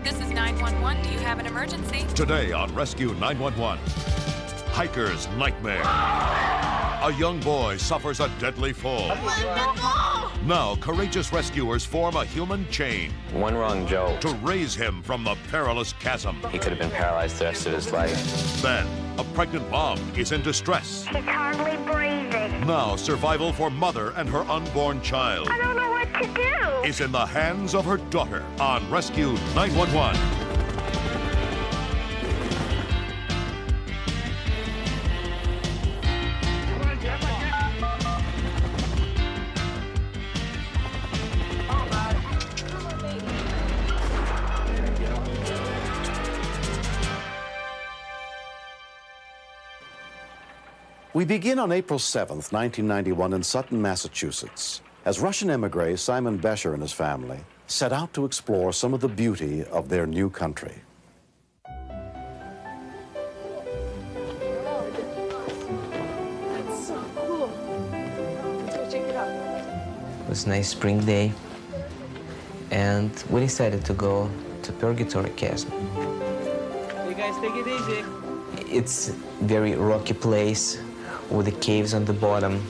This is 911. Do you have an emergency? Today on Rescue 911, hiker's nightmare. A young boy suffers a deadly fall. Now, courageous rescuers form a human chain. One wrong jolt. To raise him from the perilous chasm. He could have been paralyzed the rest of his life. Then, a pregnant mom is in distress. She's hardly breathing. Now, survival for mother and her unborn child I don't know what to do. is in the hands of her daughter on Rescue 911. We begin on April 7th, 1991 in Sutton, Massachusetts, as Russian emigre Simon Besher and his family set out to explore some of the beauty of their new country. That's so cool. Let's go check it out. It was a nice spring day, and we decided to go to Purgatory Chasm. You guys take it easy. It's a very rocky place with the caves on the bottom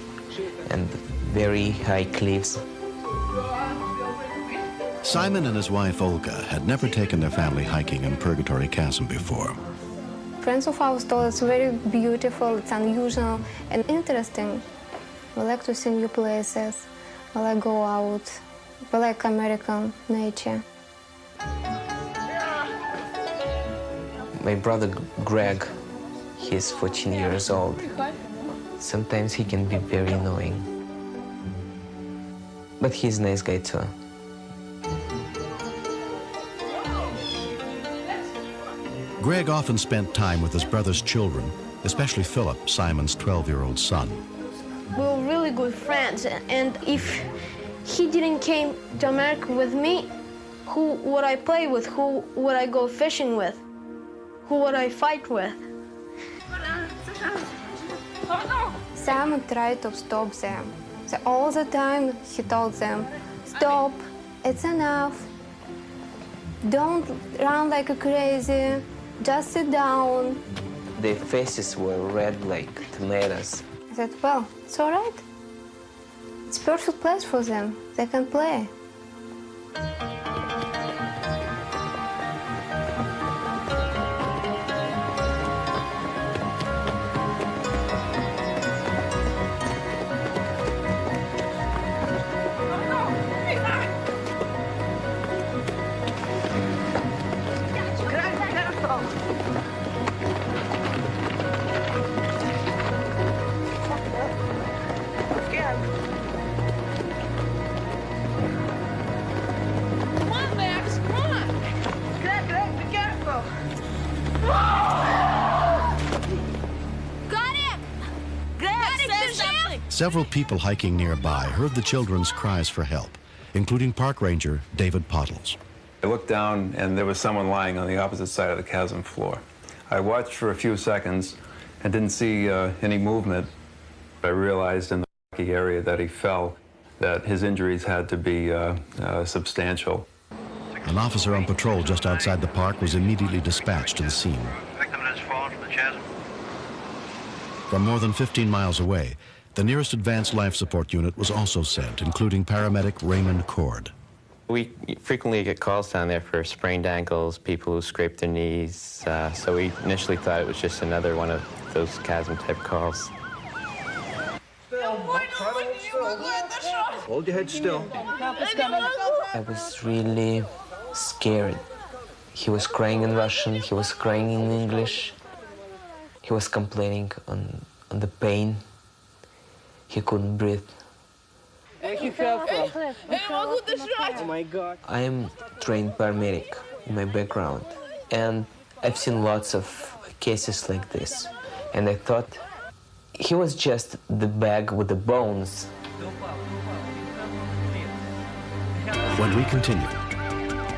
and very high cliffs. Simon and his wife Olga had never taken their family hiking in Purgatory Chasm before. Friends of ours told it's very beautiful, it's unusual and interesting. We like to see new places, we like go out, we like American nature. My brother Greg, he's 14 years old. Sometimes he can be very annoying. But he's a nice guy too. Greg often spent time with his brother's children, especially Philip, Simon's 12-year-old son. We were really good friends, and if he didn't came to America with me, who would I play with? Who would I go fishing with? Who would I fight with? Simon tried to stop them. So all the time he told them, stop, it's enough. Don't run like a crazy, just sit down. Their faces were red like tomatoes. I said, well, it's all right. It's a perfect place for them. They can play. Several people hiking nearby heard the children's cries for help, including park ranger David Pottles. I looked down and there was someone lying on the opposite side of the chasm floor. I watched for a few seconds and didn't see any movement. I realized in the rocky area that he fell that his injuries had to be substantial. An officer on patrol just outside the park was immediately dispatched to the scene. Victim has fallen from the chasm. From more than 15 miles away, the nearest advanced life support unit was also sent, including paramedic Raymond Cord. We frequently get calls down there for sprained ankles, people who scrape their knees, so we initially thought it was just another one of those chasm-type calls. Hold your head still. I was really scared. He was crying in Russian, he was crying in English. He was complaining on the pain. He couldn't breathe. Where he fell from? Oh my God. I am trained paramedic in my background, and I've seen lots of cases like this. And I thought he was just the bag with the bones. When we continue.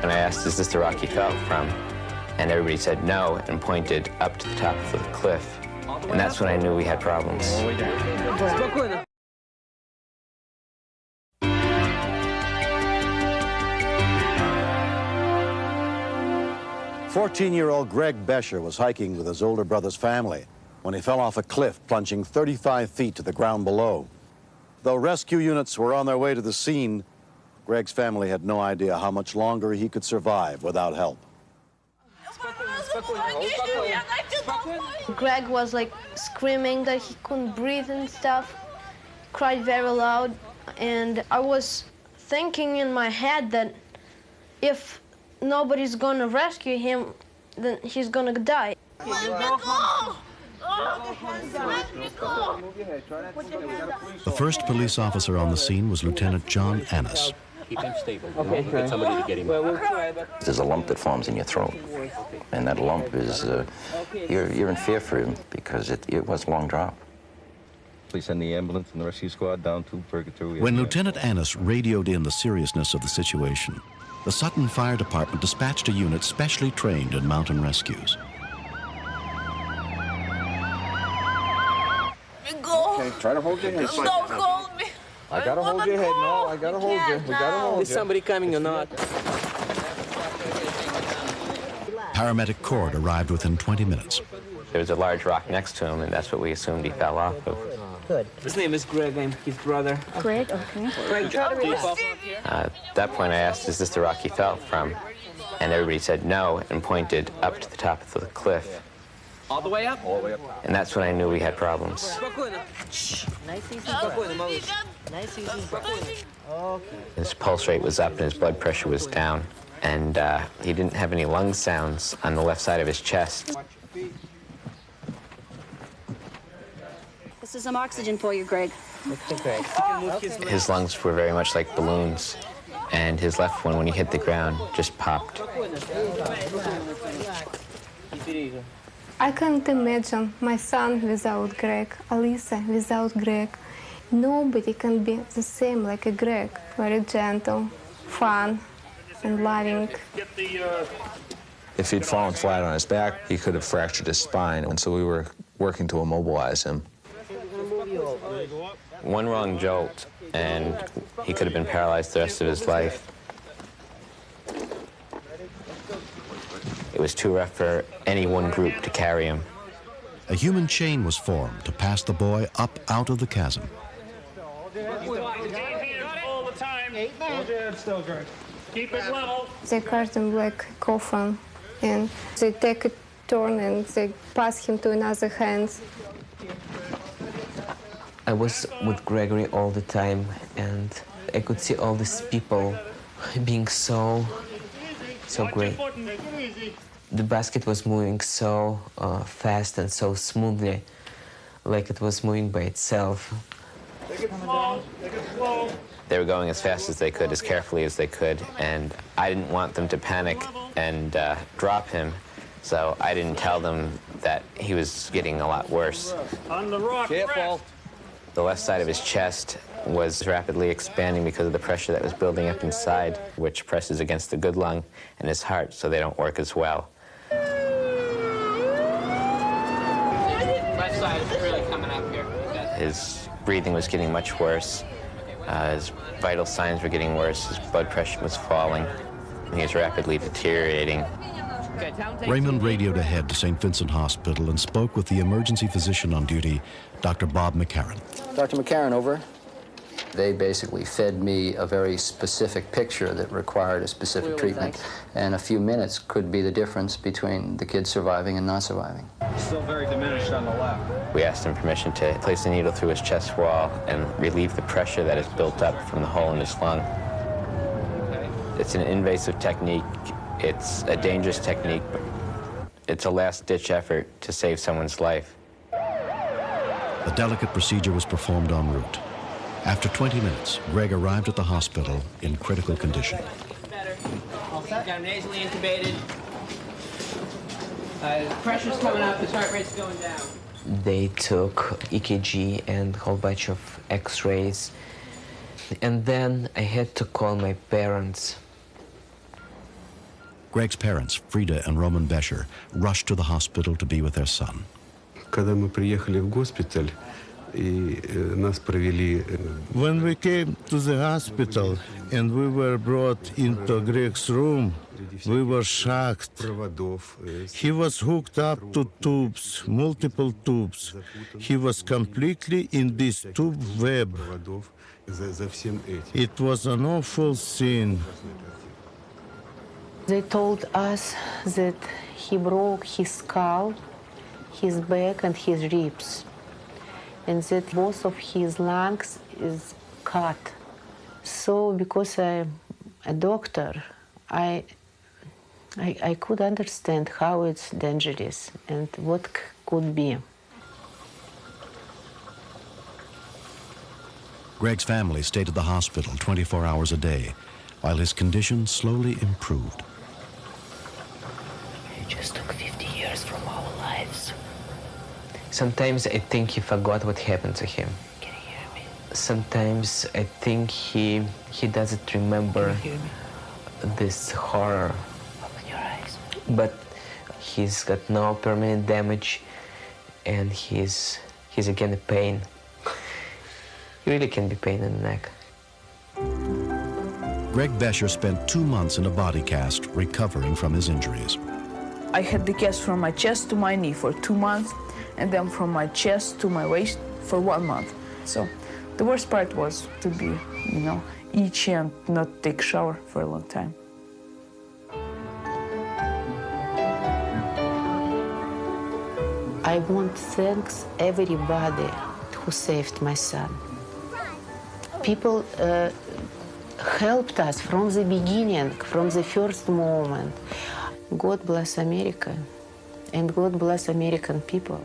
And I asked, is this the rock he fell from? And everybody said no and pointed up to the top of the cliff. And that's when I knew we had problems. Спокойно. 14-year-old Greg Besher was hiking with his older brother's family when he fell off a cliff, plunging 35 feet to the ground below. Though rescue units were on their way to the scene, Greg's family had no idea how much longer he could survive without help. Greg was like screaming that he couldn't breathe and stuff, cried very loud, and I was thinking in my head that if nobody's gonna rescue him, then he's gonna die. The first police officer on the scene was Lieutenant John Annis. Keep him stable. Okay. Get somebody to get him. There's a lump that forms in your throat, and that lump is, you're in fear for him because it was a long drop. Please send the ambulance and the rescue squad down to Purgatory. When Lieutenant Annis radioed in the seriousness of the situation, the Sutton Fire Department dispatched a unit specially trained in mountain rescues. Okay, try to hold your head. Don't hold me. I gotta hold your head. No, I gotta hold you. We gotta hold you. Is somebody coming or not? Paramedic Cord arrived within 20 minutes. There was a large rock next to him, and that's what we assumed he fell off of. Good. His name is Greg. I'm his brother. Greg, okay. Greg, At that point, I asked, is this the rock he fell from? And everybody said no and pointed up to the top of the cliff. All the way up? All the way up. And that's when I knew we had problems. His pulse rate was up and his blood pressure was down. And he didn't have any lung sounds on the left side of his chest. This is some oxygen for you, Greg. His lungs were very much like balloons. And his left one, when he hit the ground, just popped. I can't imagine my son without Greg, Alisa without Greg. Nobody can be the same like a Greg. Very gentle, fun, and loving. If he'd fallen flat on his back, he could have fractured his spine, and so we were working to immobilize him. One wrong jolt, and he could have been paralyzed the rest of his life. It was too rough for any one group to carry him. A human chain was formed to pass the boy up out of the chasm. Keep it level. They carry him like a coffin, and they take a turn and they pass him to another hand. I was with Gregory all the time, and I could see all these people being so great. The basket was moving so fast and so smoothly, like it was moving by itself. Take it slow. Take it slow. They were going as fast as they could, as carefully as they could, and I didn't want them to panic and drop him, so I didn't tell them that he was getting a lot worse. On the rock. Careful. The left side of his chest was rapidly expanding because of the pressure that was building up inside, which presses against the good lung and his heart, so they don't work as well. Left side is really coming up here. His breathing was getting much worse. His vital signs were getting worse. His blood pressure was falling. He was rapidly deteriorating. Raymond radioed ahead to St. Vincent Hospital and spoke with the emergency physician on duty, Dr. Bob McCarran. Dr. McCarran, over. They basically fed me a very specific picture that required a specific treatment, and a few minutes could be the difference between the kid surviving and not surviving. Still very diminished on the left. We asked him permission to place a needle through his chest wall and relieve the pressure that has built up from the hole in his lung. It's an invasive technique. It's a dangerous technique, but it's a last-ditch effort to save someone's life. The delicate procedure was performed en route. After 20 minutes, Greg arrived at the hospital in critical condition. Got him nasally intubated. Pressure's coming up, his heart rate's going down. They took EKG and a whole bunch of x-rays. And then I had to call my parents. Greg's parents, Frida and Roman Besher, rushed to the hospital to be with their son. Когда мы приехали в госпиталь, When we came to the hospital and we were brought into Greg's room, we were shocked. He was hooked up to tubes, multiple tubes. He was completely in this tube web. It was an awful scene. They told us that he broke his skull, his back, and his ribs, and that both of his lungs is cut. So, because I'm a doctor, I could understand how it's dangerous and what could be. Greg's family stayed at the hospital 24 hours a day while his condition slowly improved. It just took 50 years from our lives. Sometimes I think he forgot what happened to him. Can you hear me? Sometimes I think he doesn't remember Can you hear me? this horror. Open your eyes. But he's got no permanent damage, and he's again in pain. He really can be pain in the neck. Greg Besher spent 2 months in a body cast recovering from his injuries. I had the cast from my chest to my knee for 2 months, and then from my chest to my waist for 1 month. So the worst part was to be, itchy and not take a shower for a long time. I want to thank everybody who saved my son. People helped us from the beginning, from the first moment. God bless America, and God bless American people.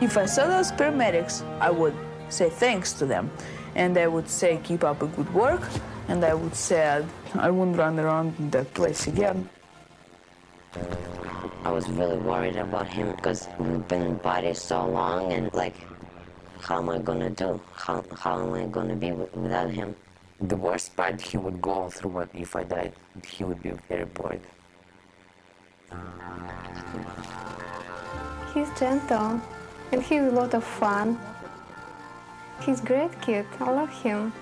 If I saw those paramedics, I would say thanks to them. And I would say keep up a good work, and I would say I wouldn't run around in that place again. I was really worried about him because we've been in bodies so long, and how am I gonna do? How am I gonna be without him? The worst part, he would go through what if I died. He would be very bored. He's gentle, and he's a lot of fun. He's a great kid. I love him.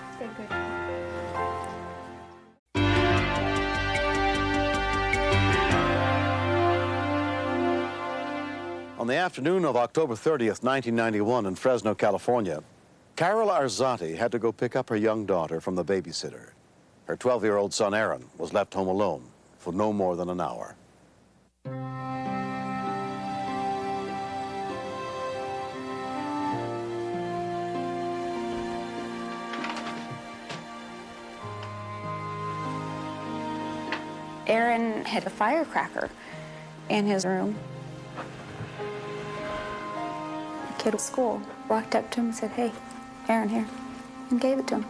On the afternoon of October 30th, 1991 in Fresno, California, Carol Arzati had to go pick up her young daughter from the babysitter. Her 12-year-old son, Aaron, was left home alone for no more than an hour. Aaron had a firecracker in his room. The kid at school walked up to him and said, "Hey, Aaron, here," and gave it to him.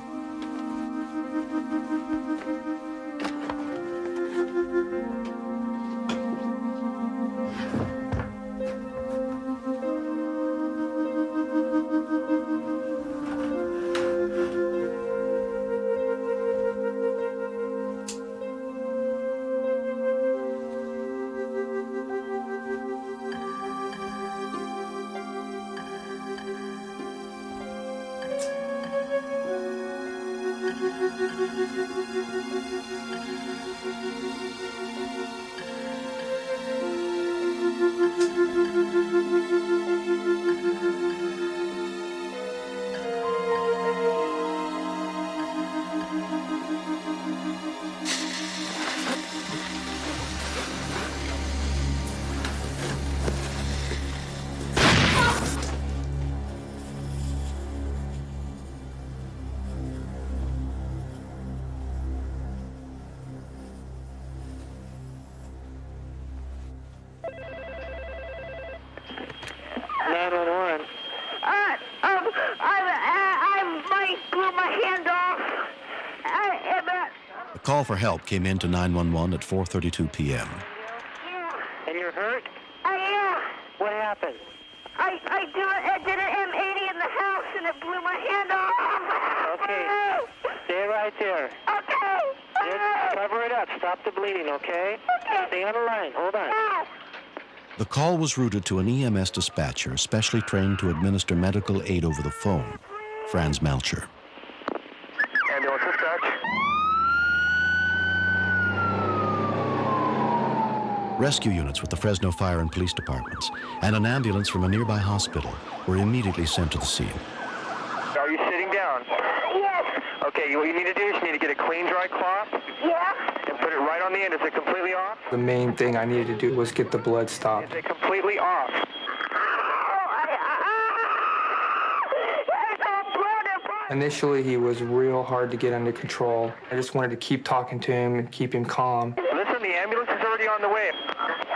A call for help came in to 911 at 4:32 p.m. And you're hurt? Yeah. What happened? I did an M80 in the house and it blew my hand off. Okay. Stay right there. Okay. Just cover it up. Stop the bleeding, okay? Okay. Stay on the line. Hold on. The call was routed to an EMS dispatcher specially trained to administer medical aid over the phone, Franz Melcher. Ambulance dispatch. Rescue units with the Fresno Fire and Police Departments and an ambulance from a nearby hospital were immediately sent to the scene. Are you sitting down? Yes. Okay, what you need to do is you need to get a clean, dry cloth. Yeah. And put it right on the end. Is it completely off? The main thing I needed to do was get the blood stopped. Is it completely off? Initially, he was real hard to get under control. I just wanted to keep talking to him and keep him calm. Listen, the ambulance is already on the way.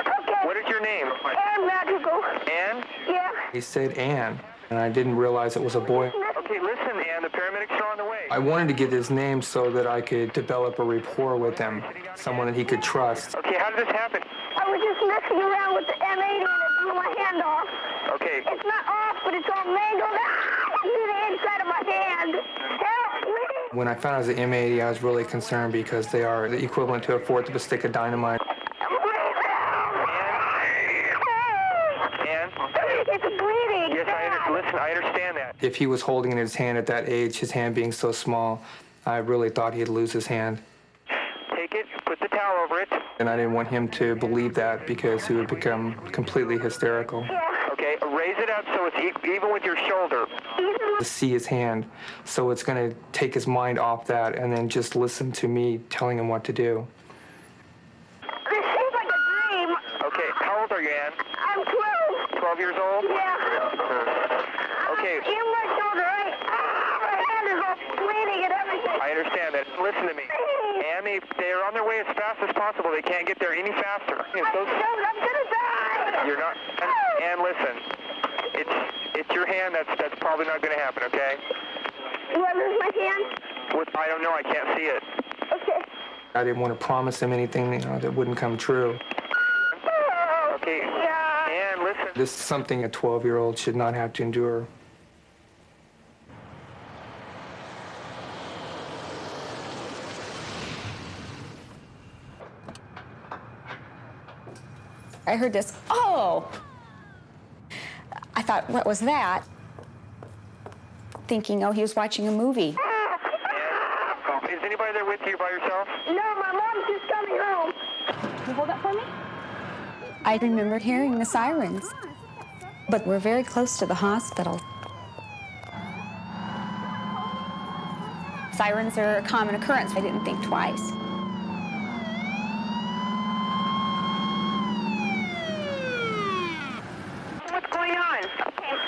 Okay. What is your name? Anne Magical. Anne? Yeah. He said Ann, and I didn't realize it was a boy. Okay, listen, Anne, the paramedics are on the way. I wanted to get his name so that I could develop a rapport with him, someone that he could trust. Okay, how did this happen? I was just messing around with the M80 and it blew my hand off. Okay. It's not off, but it's all mangled. Through the inside of my hand. Help, please. When I found out it was an M80, I was really concerned because they are the equivalent to a fourth of a stick of dynamite. Anne? It's bleeding. Yes, listen, I understand that. If he was holding it in his hand at that age, his hand being so small, I really thought he'd lose his hand. Take it, put the towel over it. And I didn't want him to believe that because he would become completely hysterical. Okay, raise it up so it's even with your shoulder. To see his hand, so it's going to take his mind off that and then just listen to me telling him what to do. This seems like a dream. Okay, how old are you, Anne? I'm 12. 12 years old? Yeah. Okay. In my shoulder, right? My hand is all bleeding and everything. I understand that. Listen to me. Anne, they're on their way as fast as possible. They can't get there any faster. I'm gonna die. You're not. Anne, listen. It's your hand that's probably not going to happen, okay? Do I lose my hand? I don't know. I can't see it. Okay. I didn't want to promise him anything that wouldn't come true. Okay. Anne, listen. This is something a 12-year-old should not have to endure. I heard this, oh! I thought, what was that? Thinking, oh, he was watching a movie. Is anybody there with you by yourself? No, my mom's just coming home. Can you hold that for me? I remember hearing the sirens, but we're very close to the hospital. Sirens are a common occurrence. I didn't think twice. What's going on?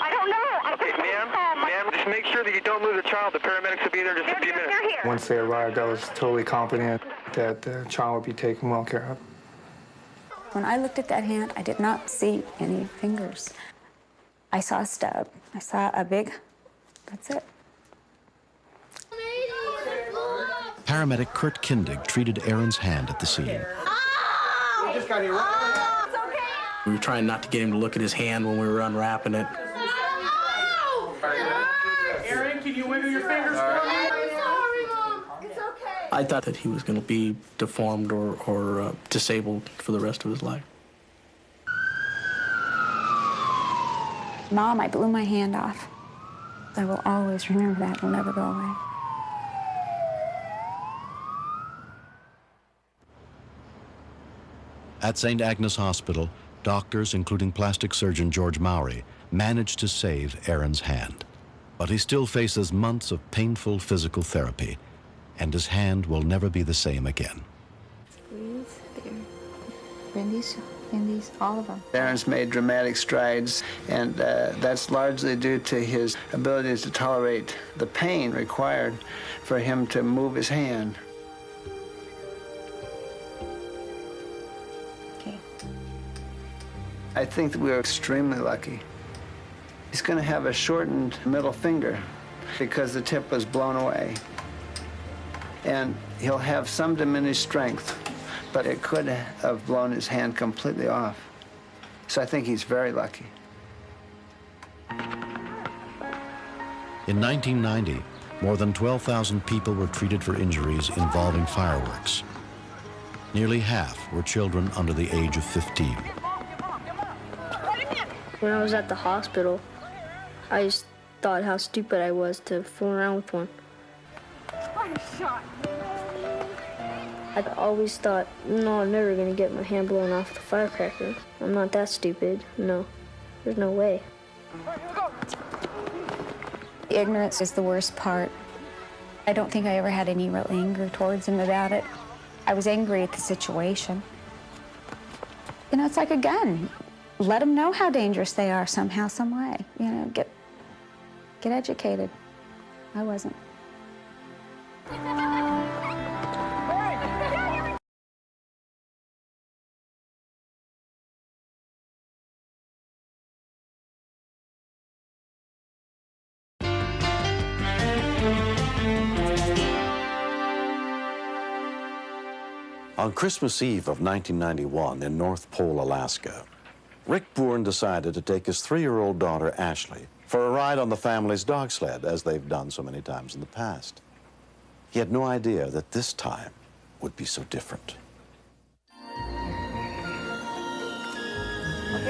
I don't know. Okay, ma'am, just make sure that you don't lose the child. The paramedics will be there in just a few minutes. Once they arrived, I was totally confident that the child would be taken well care of. When I looked at that hand, I did not see any fingers. I saw a stub. I saw a big, that's it. Paramedic Kurt Kindig treated Aaron's hand at the scene. We just got here. We were trying not to get him to look at his hand when we were unwrapping it. Aaron, can you wiggle your fingers for me? I thought that he was going to be deformed or disabled for the rest of his life. Mom, I blew my hand off. I will always remember that. It'll never go away. At St. Agnes Hospital, doctors, including plastic surgeon George Mowry, managed to save Aaron's hand. But he still faces months of painful physical therapy, and his hand will never be the same again. Breathe there. Bend these, all of them. Aaron's made dramatic strides, and that's largely due to his ability to tolerate the pain required for him to move his hand. Okay. I think that we are extremely lucky. He's going to have a shortened middle finger because the tip was blown away. And he'll have some diminished strength, but it could have blown his hand completely off. So I think he's very lucky. In 1990, more than 12,000 people were treated for injuries involving fireworks. Nearly half were children under the age of 15. When I was at the hospital, I just thought how stupid I was to fool around with one. I always thought, no, I'm never gonna get my hand blown off with a firecracker. I'm not that stupid. No, there's no way. Ignorance is the worst part. I don't think I ever had any real anger towards him about it. I was angry at the situation. You know, it's like a gun. Let them know how dangerous they are somehow, some way. You know, get educated. I wasn't. On Christmas Eve of 1991 in North Pole, Alaska, Rick Bourne decided to take his 3-year-old daughter, Ashley, for a ride on the family's dog sled, as they've done so many times in the past. He had no idea that this time would be so different. Okay,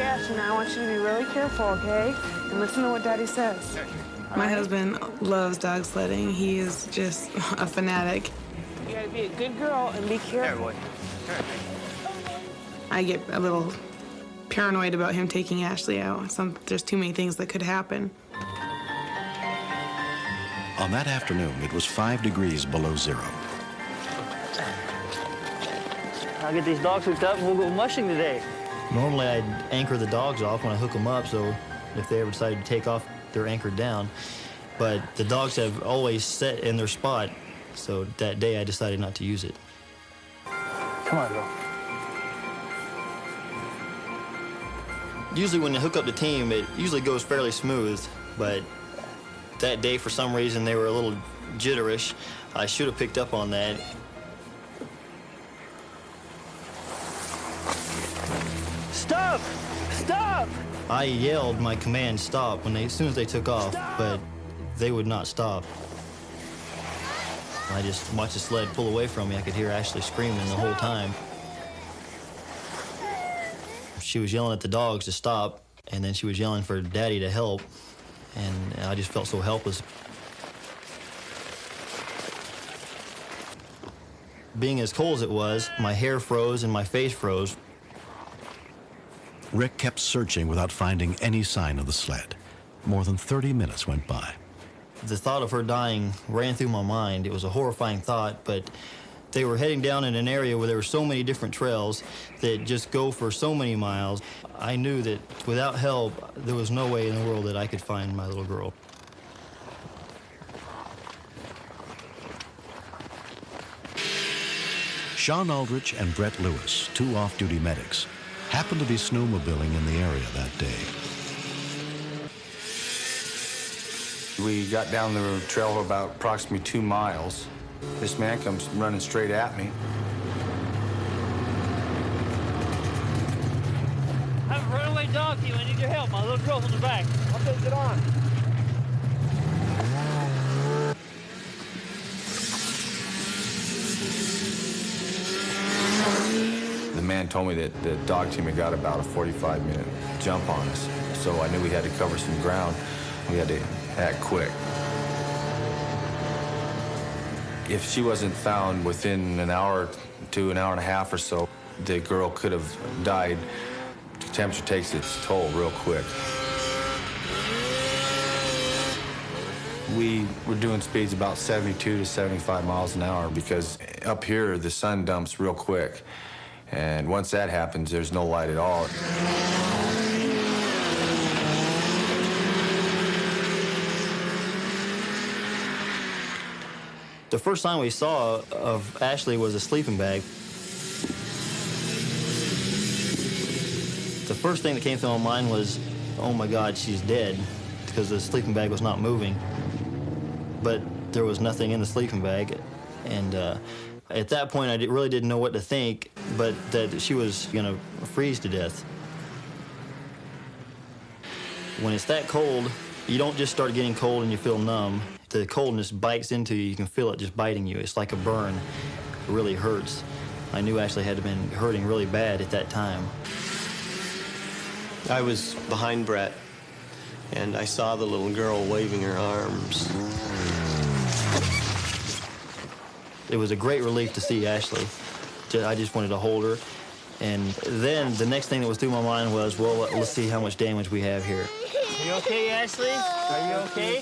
Ashley, now I want you to be really careful, okay? And listen to what Daddy says. My husband loves dog sledding. He is just a fanatic. You gotta be a good girl and be careful. I get a little paranoid about him taking Ashley out. There's too many things that could happen. On that afternoon, it was 5 degrees below zero. I'll get these dogs hooked up and we'll go mushing today. Normally, I'd anchor the dogs off when I hook them up, so if they ever decided to take off, they're anchored down. But the dogs have always set in their spot, so that day I decided not to use it. Come on, girl. Usually when you hook up the team, it usually goes fairly smooth, but that day, for some reason, they were a little jitterish. I should have picked up on that. Stop! Stop! I yelled my command, stop, as soon as they took off, but they would not stop. I just watched the sled pull away from me. I could hear Ashley screaming the whole time. She was yelling at the dogs to stop, and then she was yelling for Daddy to help, and I just felt so helpless. Being as cold as it was, my hair froze and my face froze. Rick kept searching without finding any sign of the sled. More than 30 minutes went by. The thought of her dying ran through my mind. It was a horrifying thought, but they were heading down in an area where there were so many different trails that just go for so many miles. I knew that without help, there was no way in the world that I could find my little girl. Sean Aldrich and Brett Lewis, 2 off-duty medics, happened to be snowmobiling in the area that day. We got down the trail about approximately 2 miles. This man comes running straight at me. I have a runaway dog to you. I need your help. My little girl's on the back. I'll take it on. The man told me that the dog team had got about a 45-minute jump on us. So I knew we had to cover some ground. We had to act quick. If she wasn't found within an hour to an hour and a half or so, the girl could have died. The temperature takes its toll real quick. We were doing speeds about 72 to 75 miles an hour because up here the sun dumps real quick. And once that happens, there's no light at all. The first sign we saw of Ashley was a sleeping bag. The first thing that came through my mind was, oh my God, she's dead, because the sleeping bag was not moving. But there was nothing in the sleeping bag, and at that point I really didn't know what to think, but that she was gonna freeze to death. When it's that cold, you don't just start getting cold and you feel numb. The coldness bites into you. You can feel it just biting you. It's like a burn. It really hurts. I knew Ashley had been hurting really bad at that time. I was behind Brett, and I saw the little girl waving her arms. It was a great relief to see Ashley. I just wanted to hold her. And then the next thing that was through my mind was, well, let's see how much damage we have here. Are you okay, Ashley? Are you okay?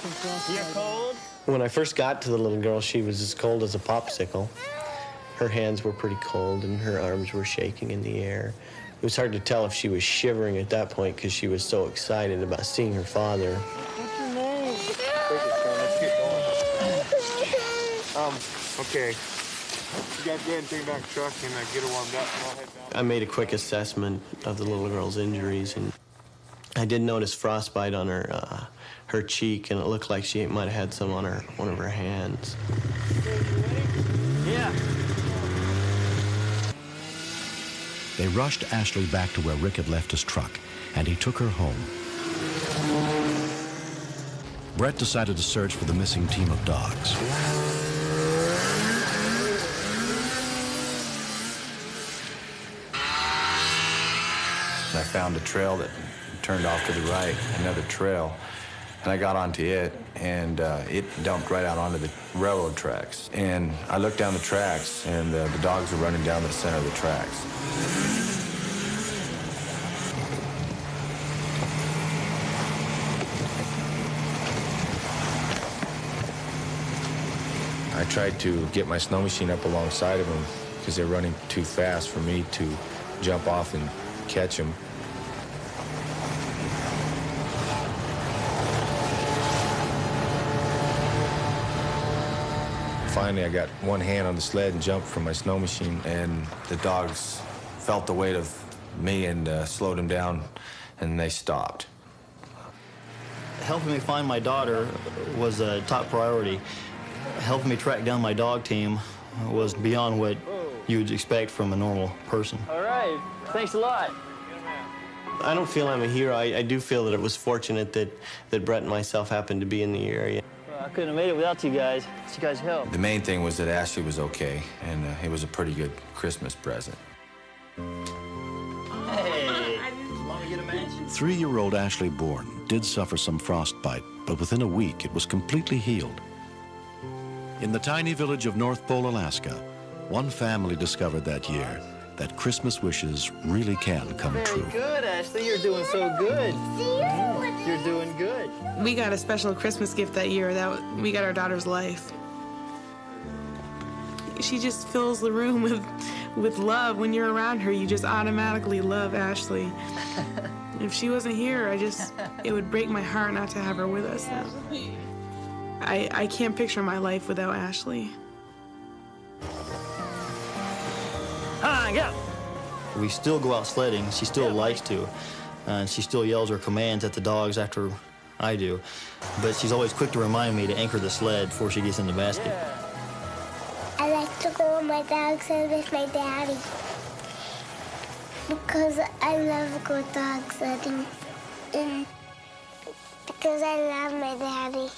You're cold? When I first got to the little girl, she was as cold as a popsicle. Her hands were pretty cold, and her arms were shaking in the air. It was hard to tell if she was shivering at that point because she was so excited about seeing her father. What's your name? Let's get going. Okay. You guys go ahead and take her back to the truck and get her warmed up, and I'll head down. I made a quick assessment of the little girl's injuries, and I did notice frostbite on her cheek, and it looked like she might have had some on one of her hands. Yeah. They rushed Ashley back to where Rick had left his truck, and he took her home. Brett decided to search for the missing team of dogs. I found a trail that turned off to the right, another trail, and I got onto it, and it dumped right out onto the railroad tracks. And I looked down the tracks, and the dogs were running down the center of the tracks. I tried to get my snow machine up alongside of them because they're running too fast for me to jump off and catch them. Finally, I got one hand on the sled and jumped from my snow machine, and the dogs felt the weight of me and slowed them down, and they stopped. Helping me find my daughter was a top priority. Helping me track down my dog team was beyond what you would expect from a normal person. All right. Thanks a lot. I don't feel I'm a hero. I do feel that it was fortunate that Brett and myself happened to be in the area. Well, I couldn't have made it without you guys. It's you guys' help. The main thing was that Ashley was okay, and it was a pretty good Christmas present. Hey, want to get a match? 3-year-old Ashley Bourne did suffer some frostbite, but within a week it was completely healed. In the tiny village of North Pole, Alaska, one family discovered that year that Christmas wishes really can come true. Very good, Ashley. You're doing so good. You're doing good. We got a special Christmas gift that year. We got our daughter's life. She just fills the room with love. When you're around her, you just automatically love Ashley. If she wasn't here, it would break my heart not to have her with us now. I can't picture my life without Ashley. Go. We still go out sledding. She still likes to. And she still yells her commands at the dogs after I do. But she's always quick to remind me to anchor the sled before she gets in the basket. I like to go on my dog sled with my daddy. Because I love go dog sledding. And because I love my daddy.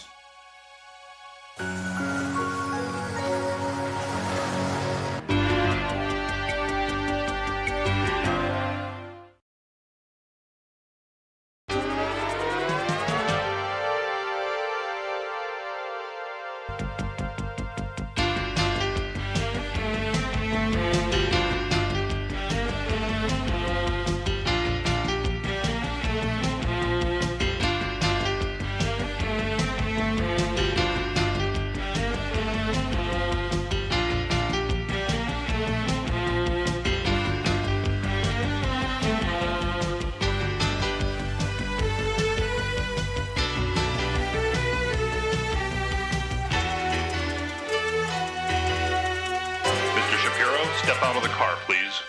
Step out of the car, please.